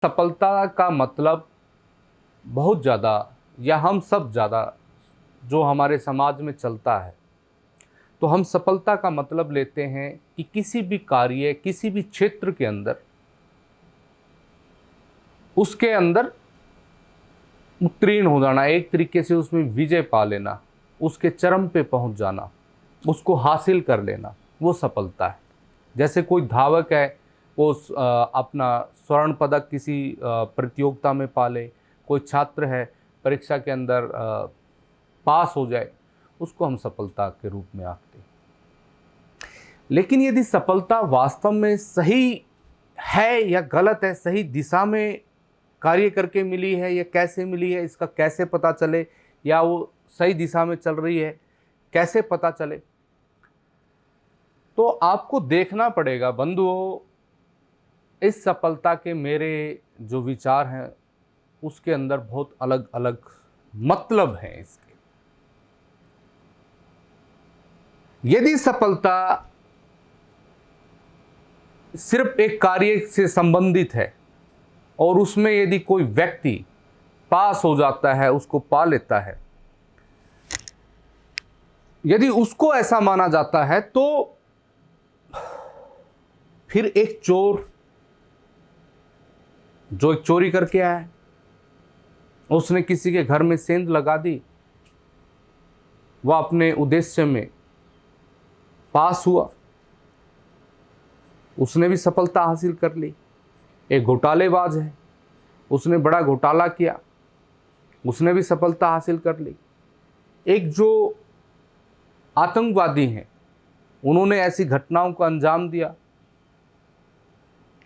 सफलता का मतलब बहुत ज़्यादा या हम सब ज़्यादा जो हमारे समाज में चलता है, तो हम सफलता का मतलब लेते हैं कि किसी भी कार्य, किसी भी क्षेत्र के अंदर उसके अंदर उत्तीर्ण हो जाना, एक तरीके से उसमें विजय पा लेना, उसके चरम पे पहुंच जाना, उसको हासिल कर लेना, वो सफलता है। जैसे कोई धावक है, वो अपना स्वर्ण पदक किसी प्रतियोगिता में पा ले, कोई छात्र है परीक्षा के अंदर पास हो जाए, उसको हम सफलता के रूप में आंकते हैं। लेकिन यदि सफलता वास्तव में सही है या गलत है, सही दिशा में कार्य करके मिली है या कैसे मिली है, इसका कैसे पता चले, या वो सही दिशा में चल रही है कैसे पता चले, तो आपको देखना पड़ेगा बंधुओं। इस सफलता के मेरे जो विचार हैं उसके अंदर बहुत अलग अलग मतलब हैं इसके। यदि सफलता सिर्फ एक कार्य से संबंधित है और उसमें यदि कोई व्यक्ति पास हो जाता है, उसको पा लेता है, यदि उसको ऐसा माना जाता है, तो फिर एक चोर जो एक चोरी करके आया, उसने किसी के घर में सेंध लगा दी, वह अपने उद्देश्य में पास हुआ, उसने भी सफलता हासिल कर ली। एक घोटालेबाज है, उसने बड़ा घोटाला किया, उसने भी सफलता हासिल कर ली। एक जो आतंकवादी हैं, उन्होंने ऐसी घटनाओं को अंजाम दिया,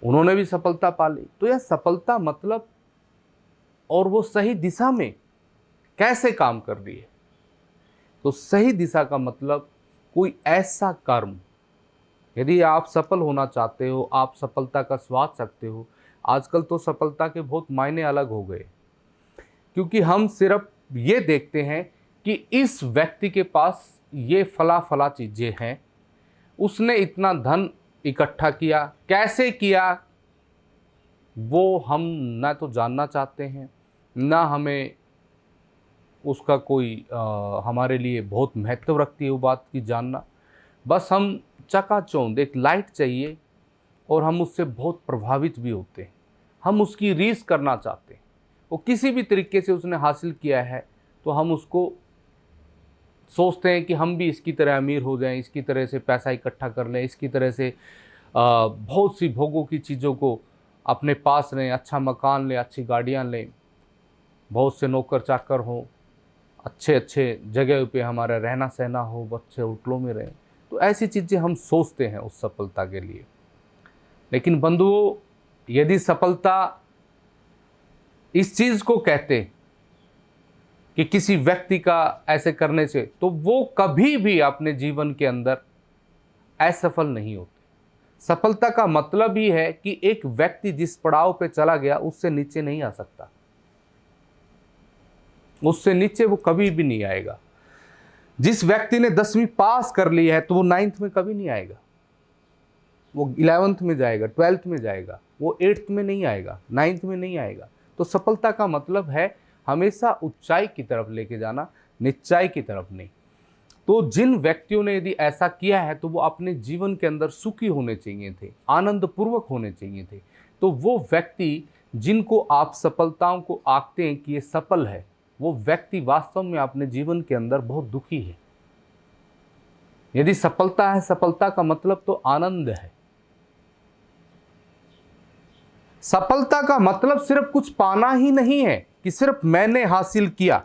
उन्होंने भी सफलता पा ली। तो यह सफलता मतलब, और वो सही दिशा में कैसे काम कर रही है। तो सही दिशा का मतलब कोई ऐसा कर्म, यदि आप सफल होना चाहते हो, आप सफलता का स्वाद सकते हो। आजकल तो सफलता के बहुत मायने अलग हो गए, क्योंकि हम सिर्फ ये देखते हैं कि इस व्यक्ति के पास ये फला फला चीज़ें हैं, उसने इतना धन इकट्ठा किया, कैसे किया वो हम ना तो जानना चाहते हैं, ना हमें उसका कोई हमारे लिए बहुत महत्व रखती है वो बात की जानना। बस हम चकाचौंध एक लाइट चाहिए और हम उससे बहुत प्रभावित भी होते हैं, हम उसकी रीस करना चाहते हैं। वो किसी भी तरीके से उसने हासिल किया है तो हम उसको सोचते हैं कि हम भी इसकी तरह अमीर हो जाएं, इसकी तरह से पैसा इकट्ठा कर लें, इसकी तरह से बहुत सी भोगों की चीज़ों को अपने पास लें, अच्छा मकान लें, अच्छी गाड़ियाँ लें, बहुत से नौकर चाकर हों, अच्छे अच्छे जगह पे हमारा रहना सहना हो, अच्छे होटलों में रहें। तो ऐसी चीज़ें हम सोचते हैं उस सफलता के लिए। लेकिन बंधुओं, यदि सफलता इस चीज़ को कहते कि किसी व्यक्ति का ऐसे करने से, तो वो कभी भी अपने जीवन के अंदर असफल नहीं होते। सफलता का मतलब ही है कि एक व्यक्ति जिस पड़ाव पे चला गया उससे नीचे नहीं आ सकता, उससे नीचे वो कभी भी नहीं आएगा। जिस व्यक्ति ने 10वीं पास कर ली है तो वो 9th में कभी नहीं आएगा, वो 11th में जाएगा, 12th में जाएगा, वो 8th में नहीं आएगा, 9th में नहीं आएगा। तो सफलता का मतलब है हमेशा ऊंचाई की तरफ लेके जाना, निच्चाई की तरफ नहीं। तो जिन व्यक्तियों ने यदि ऐसा किया है तो वो अपने जीवन के अंदर सुखी होने चाहिए थे, आनंद पूर्वक होने चाहिए थे। तो वो व्यक्ति जिनको आप सफलताओं को आंकते हैं कि ये सफल है, वो व्यक्ति वास्तव में अपने जीवन के अंदर बहुत दुखी है। यदि सफलता है, सफलता का मतलब तो आनंद है। सफलता का मतलब सिर्फ कुछ पाना ही नहीं है कि सिर्फ मैंने हासिल किया।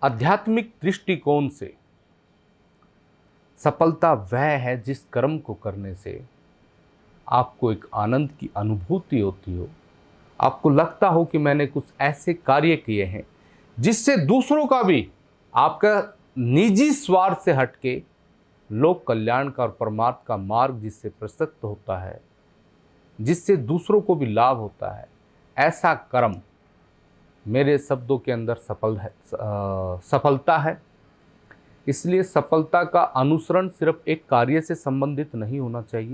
आध्यात्मिक दृष्टिकोण से सफलता वह है जिस कर्म को करने से आपको एक आनंद की अनुभूति होती हो, आपको लगता हो कि मैंने कुछ ऐसे कार्य किए हैं जिससे दूसरों का भी, आपका निजी स्वार्थ से हटके लोक कल्याण का और परमार्थ का मार्ग जिससे प्रशस्त होता है, जिससे दूसरों को भी लाभ होता है, ऐसा कर्म मेरे शब्दों के अंदर सफलता है। इसलिए सफलता का अनुसरण सिर्फ एक कार्य से संबंधित नहीं होना चाहिए।